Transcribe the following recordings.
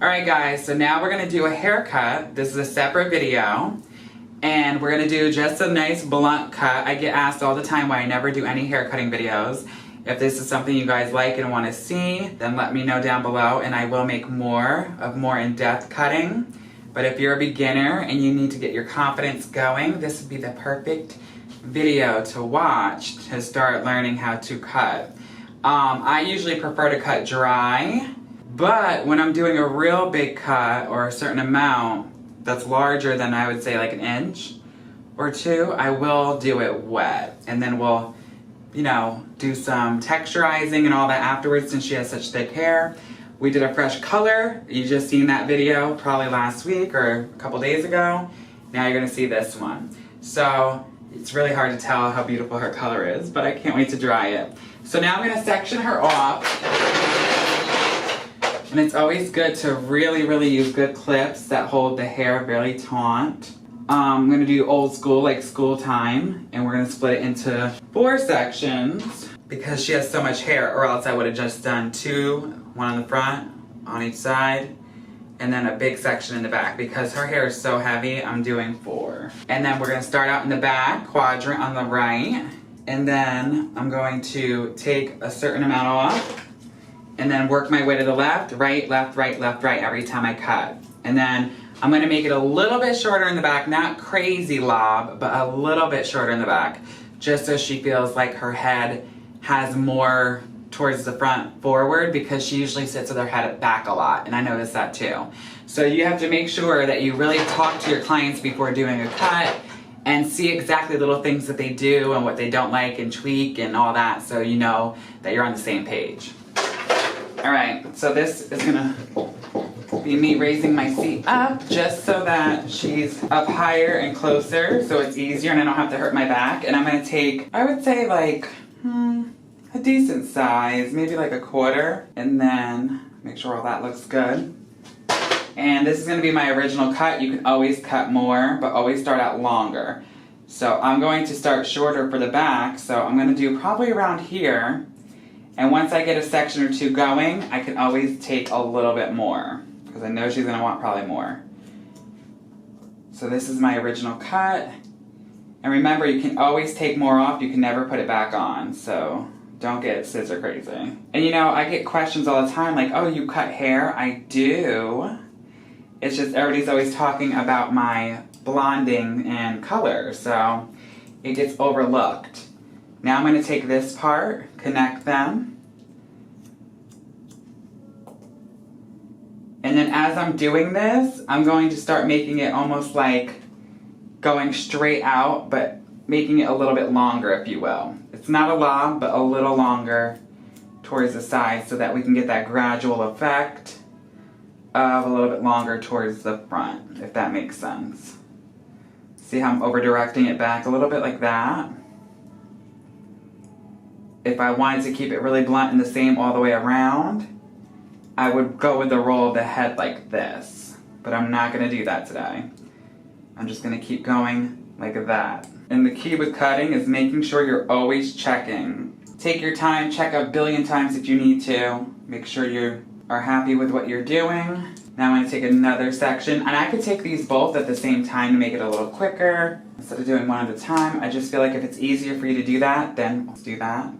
Alright guys, so now we're going to do a haircut. This is a separate video. And we're going to do just a nice blunt cut. I get asked all the time why I never do any hair cutting videos. If this is something you guys like and want to see, then let me know down below and I will make more in-depth cutting. But if you're a beginner and you need to get your confidence going, this would be the perfect video to watch to start learning how to cut. I usually prefer to cut dry, but when I'm doing a real big cut or a certain amount that's larger than I would say like an inch or two, I will do it wet. And then we'll, you know, do some texturizing and all that afterwards since she has such thick hair. We did a fresh color. You just seen that video probably last week or a couple days ago. Now you're gonna see this one. So it's really hard to tell how beautiful her color is, but I can't wait to dry it. So now I'm gonna section her off. And it's always good to really use good clips that hold the hair very taut. I'm gonna do old school, like school time, and we're gonna split it into 4 sections because she has so much hair, or else I would have just done 2, one on the front, on each side, and then a big section in the back. Because her hair is so heavy, I'm doing 4. And then we're gonna start out in the back, quadrant on the right, and then I'm going to take a certain amount off, and then work my way to the left, right, left, right, left, right every time I cut. And then I'm gonna make it a little bit shorter in the back, not crazy lob, but a little bit shorter in the back, just so she feels like her head has more towards the front forward, because she usually sits with her head back a lot, and I noticed that too. So you have to make sure that you really talk to your clients before doing a cut and see exactly little things that they do and what they don't like and tweak and all that, so you know that you're on the same page. Alright, so this is gonna be me raising my seat up just so that she's up higher and closer so it's easier and I don't have to hurt my back. And I'm gonna take, I would say like, a decent size, maybe like a 1/4, and then make sure all that looks good. And this is gonna be my original cut. You can always cut more, but always start out longer. So I'm going to start shorter for the back, so I'm gonna do probably around here. And once I get a section or 2 going, I can always take a little bit more, because I know she's gonna want probably more. So this is my original cut. And remember, you can always take more off, you can never put it back on, so don't get scissor crazy. And you know, I get questions all the time like, oh, you cut hair? I do. It's just everybody's always talking about my blonding and color, so it gets overlooked. Now I'm going to take this part, connect them. And then as I'm doing this, I'm going to start making it almost like going straight out, but making it a little bit longer, if you will. It's not a lob, but a little longer towards the side so that we can get that gradual effect of a little bit longer towards the front, if that makes sense. See how I'm over-directing it back a little bit like that? If I wanted to keep it really blunt and the same all the way around, I would go with the roll of the head like this. But I'm not going to do that today. I'm just going to keep going like that. And the key with cutting is making sure you're always checking. Take your time, check a billion times if you need to. Make sure you are happy with what you're doing. Now I'm going to take another section. And I could take these both at the same time to make it a little quicker. Instead of doing one at a time, I just feel like if it's easier for you to do that, then let's do that.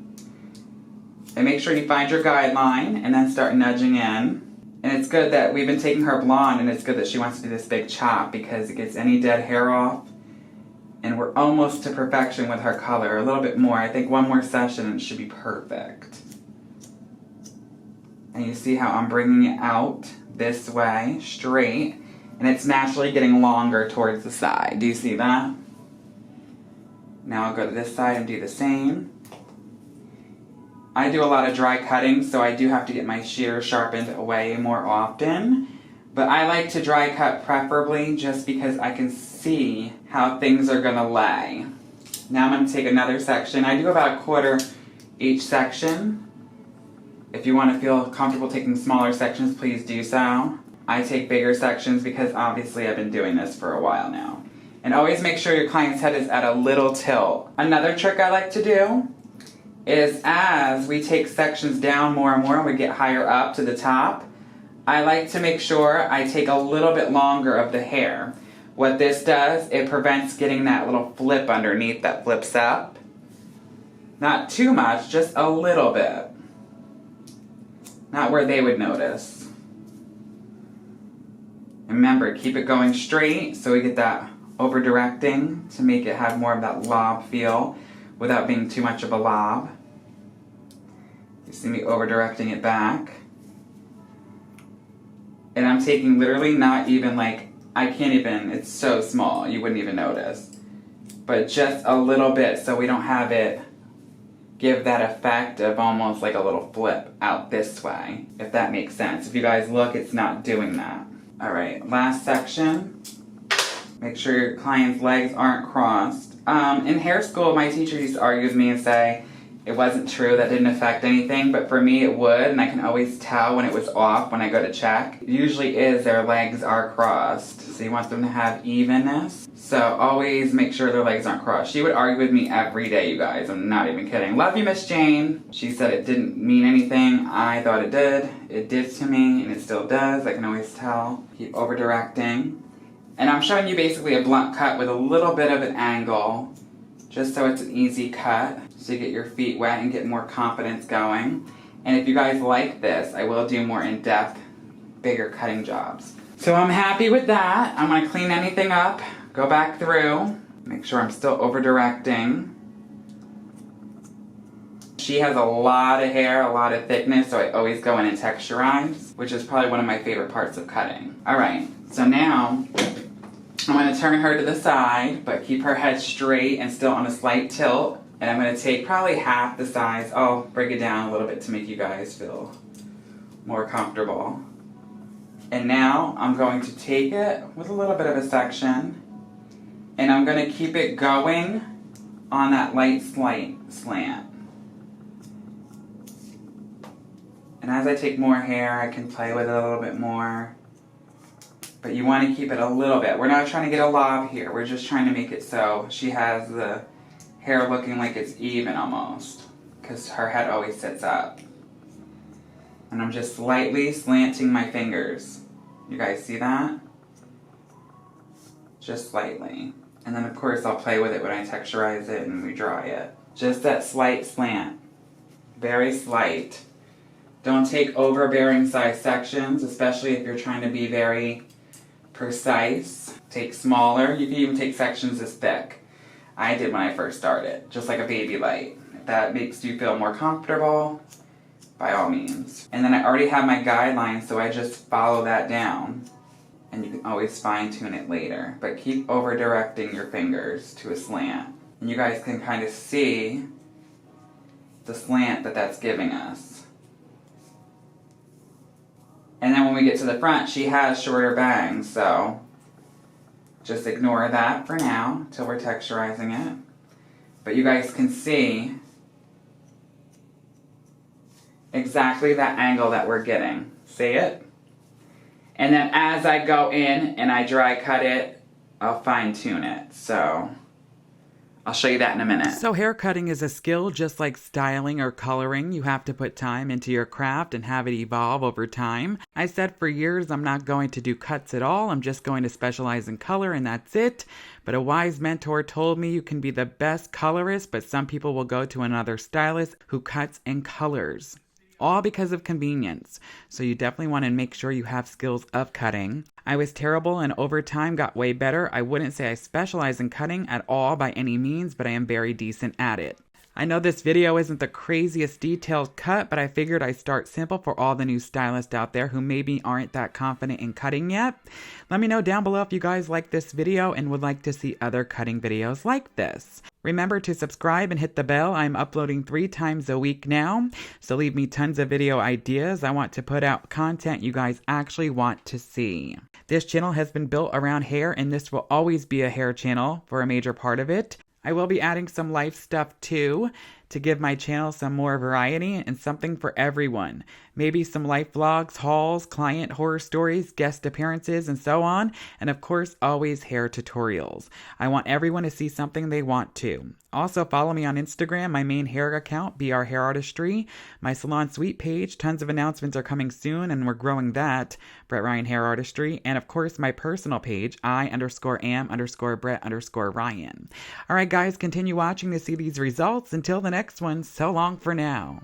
And make sure you find your guideline and then start nudging in. And it's good that we've been taking her blonde, and it's good that she wants to do this big chop because it gets any dead hair off. And we're almost to perfection with her color. A little bit more. I think one more session and it should be perfect. And you see how I'm bringing it out this way, straight. And it's naturally getting longer towards the side. Do you see that? Now I'll go to this side and do the same. I do a lot of dry cutting, so I do have to get my shears sharpened way more often. But I like to dry cut preferably just because I can see how things are gonna lay. Now I'm gonna take another section. I do about a 1/4 each section. If you want to feel comfortable taking smaller sections, please do so. I take bigger sections because obviously I've been doing this for a while now. And always make sure your client's head is at a little tilt. Another trick I like to do is as we take sections down more and more and we get higher up to the top, I like to make sure I take a little bit longer of the hair. What this does, it prevents getting that little flip underneath that flips up. Not too much, just a little bit. Not where they would notice. Remember, keep it going straight so we get that over directing to make it have more of that lob feel without being too much of a lob. You see me over directing it back. And I'm taking literally not even like, I can't even, it's so small, you wouldn't even notice. But just a little bit so we don't have it give that effect of almost like a little flip out this way, if that makes sense. If you guys look, it's not doing that. All right, last section. Make sure your client's legs aren't crossed. In hair school, my teacher used to argue with me and say it wasn't true, that didn't affect anything, but for me it would, and I can always tell when it was off when I go to check. It usually is their legs are crossed, so you want them to have evenness. So always make sure their legs aren't crossed. She would argue with me every day, you guys. I'm not even kidding. Love you, Miss Jane. She said it didn't mean anything. I thought it did. It did to me, and it still does. I can always tell. Keep over directing. And I'm showing you basically a blunt cut with a little bit of an angle, just so it's an easy cut, so you get your feet wet and get more confidence going. And if you guys like this, I will do more in-depth, bigger cutting jobs. So I'm happy with that. I'm gonna clean anything up, go back through, make sure I'm still over directing. She has a lot of hair, a lot of thickness, so I always go in and texturize, which is probably one of my favorite parts of cutting. All right, so now I'm going to turn her to the side, but keep her head straight and still on a slight tilt. And I'm going to take probably half the size. I'll break it down a little bit to make you guys feel more comfortable. And now I'm going to take it with a little bit of a section, and I'm going to keep it going on that light slight slant. And as I take more hair, I can play with it a little bit more. But you want to keep it a little bit. We're not trying to get a lob here. We're just trying to make it so she has the hair looking like it's even almost, because her head always sits up. And I'm just slightly slanting my fingers. You guys see that? Just slightly. And then of course I'll play with it when I texturize it and we dry it. Just that slight slant. Very slight. Don't take overbearing size sections, especially if you're trying to be very precise. Take smaller. You can even take sections this thick. I did when I first started, just like a baby light. If that makes you feel more comfortable, by all means. And then I already have my guidelines, so I just follow that down. And you can always fine tune it later. But keep over directing your fingers to a slant. And you guys can kind of see the slant that that's giving us. And then when we get to the front, she has shorter bangs, so just ignore that for now till we're texturizing it. But you guys can see exactly that angle that we're getting. See it? And then as I go in and I dry cut it, I'll fine tune it. So I'll show you that in a minute. So hair cutting is a skill just like styling or coloring. You have to put time into your craft and have it evolve over time. I said for years I'm not going to do cuts at all. I'm just going to specialize in color and that's it. But a wise mentor told me you can be the best colorist, but some people will go to another stylist who cuts and colors. All because of convenience. So you definitely want to make sure you have skills of cutting. I was terrible and over time got way better. I wouldn't say I specialize in cutting at all by any means, but I am very decent at it. I know this video isn't the craziest detailed cut, but I figured I'd start simple for all the new stylists out there who maybe aren't that confident in cutting yet. Let me know down below if you guys like this video and would like to see other cutting videos like this. Remember to subscribe and hit the bell. I'm uploading 3 times a week now, so leave me tons of video ideas. I want to put out content you guys actually want to see. This channel has been built around hair, and this will always be a hair channel for a major part of it. I will be adding some life stuff too. to give my channel some more variety and something for everyone. Maybe some life vlogs, hauls, client horror stories, guest appearances, and so on. And of course, always hair tutorials. I want everyone to see something they want to. Also, follow me on Instagram, my main hair account, BrettRyanHairArtistry, my Salon Suite page. Tons of announcements are coming soon, and we're growing that, BrettRyanHairArtistry. And of course, my personal page, I_am_Brett_Ryan. All right, guys, continue watching to see these results. Until the next one, so long for now.